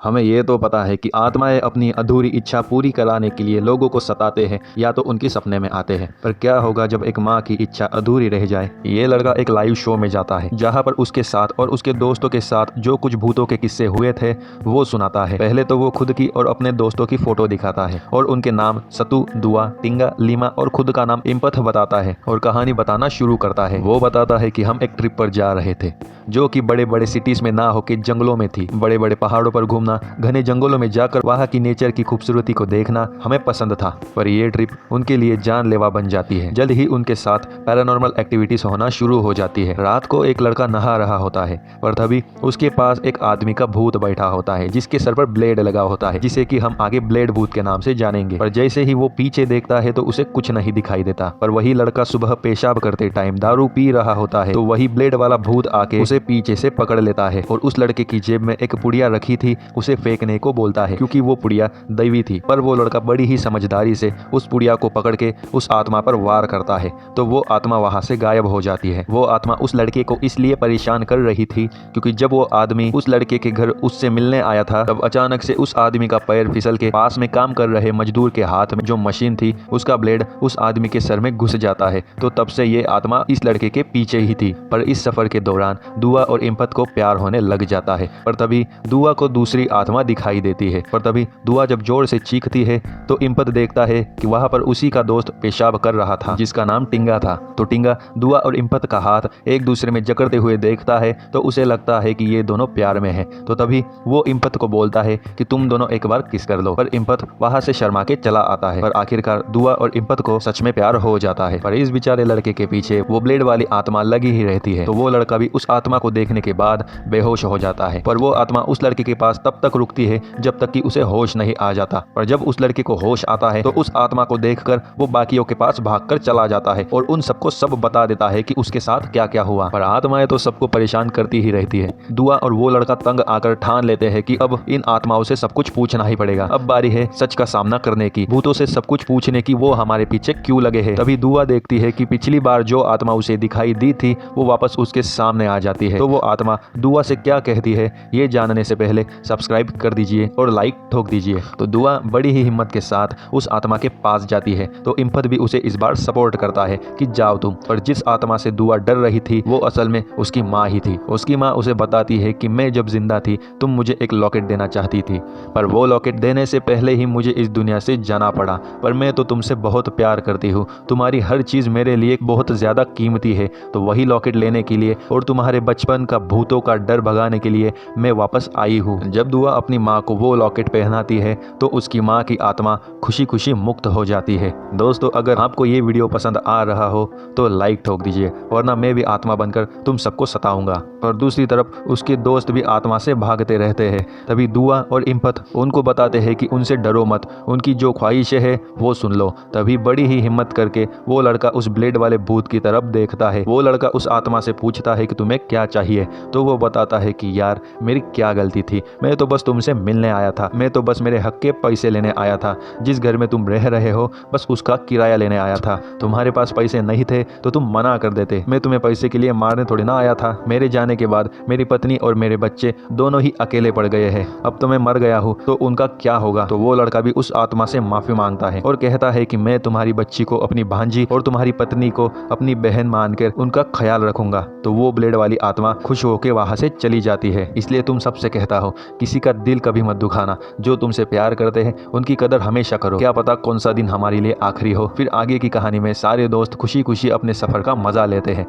हमें ये तो पता है कि आत्माएं अपनी अधूरी इच्छा पूरी कराने के लिए लोगों को सताते हैं या तो उनके सपने में आते हैं। पर क्या होगा जब एक माँ की इच्छा अधूरी रह जाए। ये लड़का एक लाइव शो में जाता है जहाँ पर उसके साथ और उसके दोस्तों के साथ जो कुछ भूतों के किस्से हुए थे वो सुनाता है। पहले तो वो खुद की और अपने दोस्तों की फोटो दिखाता है और उनके नाम सतु, दुआ, टिंगा, लीमा और खुद का नाम इम्पथ बताता है और कहानी बताना शुरू करता है। वो बताता है कि हम एक ट्रिप पर जा रहे थे जो कि बड़े बड़े सिटीज में ना होकर जंगलों में थी। बड़े बड़े पहाड़ों पर घूमना, घने जंगलों में जाकर वहाँ की नेचर की खूबसूरती को देखना हमें पसंद था। पर ये ट्रिप उनके लिए जानलेवा बन जाती है। जल्द ही उनके साथ पैरानॉर्मल एक्टिविटीज होना शुरू हो जाती है। रात को एक लड़का नहा रहा होता है पर तभी उसके पास एक आदमी का भूत बैठा होता है जिसके सर पर ब्लेड लगा होता है, जिसे कि हम आगे ब्लेड भूत के नाम से जानेंगे। पर जैसे ही वो पीछे देखता है तो उसे कुछ नहीं दिखाई देता। पर वही लड़का सुबह पेशाब करते टाइम दारू पी रहा होता है तो वही ब्लेड वाला भूत आके उसे पीछे से पकड़ लेता है और उस लड़के की जेब में एक पुड़िया रखी थी उसे फेंकने को बोलता है क्योंकि वो पुड़िया दैवी थी। पर वो लड़का बड़ी ही समझदारी से उस पुड़िया को पकड़ के उस आत्मा पर वार करता है तो वो आत्मा वहां से गायब हो जाती है। वो आत्मा उस लड़के को इसलिए परेशान कर रही थी क्योंकि जब वो आदमी उस लड़के के घर उससे मिलने आया था तब अचानक से उस आदमी का पैर फिसल के पास में काम कर रहे मजदूर के हाथ में जो मशीन थी उसका ब्लेड उस आदमी के सर में घुस जाता है। तो तब से ये आत्मा इस लड़के के पीछे ही थी। पर इस सफर के दौरान दुआ और इम्पत को प्यार होने लग जाता है। पर तभी दुआ को दूसरी आत्मा दिखाई देती है। पर तभी दुआ जब जोर से चीखती है तो इम्पत देखता है कि वहां पर उसी का दोस्त पेशाब कर रहा था जिसका नाम टिंगा था। तो टिंगा दुआ और इम्पत का हाथ एक दूसरे में जकड़ते हुए देखता है तो उसे लगता है कि ये दोनों प्यार में हैं। तो तभी वो इम्पत को बोलता है कि तुम दोनों एक बार किस कर लो। पर इम्पत वहां से शर्मा के चला आता है। पर आखिरकार दुआ और इम्पत को सच में प्यार हो जाता है। पर इस बेचारे लड़के के पीछे वो ब्लेड वाली आत्मा लगी ही रहती है। तो वो लड़का भी उस आत्मा को देखने के बाद बेहोश हो जाता है। पर वो आत्मा उस लड़के के पास तब तक रुकती है जब तक कि उसे होश नहीं आ जाता। पर जब उस लड़के को होश आता है तो उस आत्मा को देखकर वो बाकियों के पास भागकर चला जाता है और उन सबको सब बता देता है कि उसके साथ क्या क्या हुआ। पर आत्माएं तो सबको परेशान करती ही रहती है। दुआ और वो लड़का तंग आकर ठान लेते हैं कि अब इन आत्माओं से सब कुछ पूछना ही पड़ेगा। अब बारी है सच का सामना करने की, भूतों से सब कुछ पूछने की, वो हमारे पीछे क्यों लगे हैं। तभी दुआ देखती है कि पिछली बार जो आत्मा उसे दिखाई दी थी वो वापस उसके सामने आ जाती है। तो वो आत्मा दुआ से क्या कहती है ये जानने से पहले सब्सक्राइब कर दीजिए और लाइक ठोक दीजिए। तो दुआ बड़ी ही हिम्मत के साथ उस आत्मा के पास जाती है तो इम्पत भी उसे इस बार सपोर्ट करता है कि जाओ तुम। पर जिस आत्मा से दुआ डर रही थी वो असल में उसकी माँ ही थी। उसकी माँ उसे बताती है कि मैं जब जिंदा थी तुम मुझे एक लॉकेट देना चाहती थी, पर वो लॉकेट देने से पहले ही मुझे इस दुनिया से जाना पड़ा। पर मैं तो तुमसे बहुत प्यार करती हूँ, तुम्हारी हर चीज मेरे लिए बहुत ज्यादा कीमती है। तो वही लॉकेट लेने के लिए और तुम्हारे बचपन का भूतों का डर भगाने के लिए मैं वापस आई हूँ। जब दुआ अपनी माँ को वो लॉकेट पहनाती है तो उसकी माँ की आत्मा खुशी खुशी मुक्त हो जाती है। दोस्तों अगर आपको ये वीडियो पसंद आ रहा हो तो लाइक ठोक दीजिए वरना मैं भी आत्मा बनकर तुम सबको सताऊंगा। पर दूसरी तरफ उसके दोस्त भी आत्मा से भागते रहते हैं। तभी दुआ और इम्पत उनको बताते हैं कि उनसे डरो मत, उनकी जो ख्वाहिशें हैं वो सुन लो। तभी बड़ी ही हिम्मत करके वो लड़का उस ब्लेड वाले भूत की तरफ देखता है। वो लड़का उस आत्मा से पूछता है कि तुम्हें क्या चाहिए। तो वो बताता है कि यार मेरी क्या गलती थी, मैं तो बस तुमसे मिलने आया था, मैं तो बस मेरे हक के पैसे लेने आया था। जिस घर में तुम रह रहे हो बस उसका किराया लेने आया था। तुम्हारे पास पैसे नहीं थे तो तुम मना कर देते, मैं तुम्हें पैसे के लिए मारने थोड़ी ना आया था। मेरे जाने के बाद मेरी पत्नी और मेरे बच्चे दोनों ही अकेले पड़ गए हैं। अब तो मैं मर गया हूँ तो उनका क्या होगा। तो वो लड़का भी उस आत्मा से माफी मांगता है और कहता है कि मैं तुम्हारी बच्ची को अपनी भांजी और तुम्हारी पत्नी को अपनी बहन मानकर उनका ख्याल रखूंगा। तो वो ब्लेड वाली आत्मा खुश होकर वहां से चली जाती है। इसलिए तुम सबसे कहता हो किसी का दिल कभी मत दुखाना, जो तुमसे प्यार करते हैं उनकी कदर हमेशा करो, क्या पता कौन सा दिन हमारे लिए आखिरी हो। फिर आगे की कहानी में सारे दोस्त खुशी खुशी अपने सफर का मजा लेते हैं।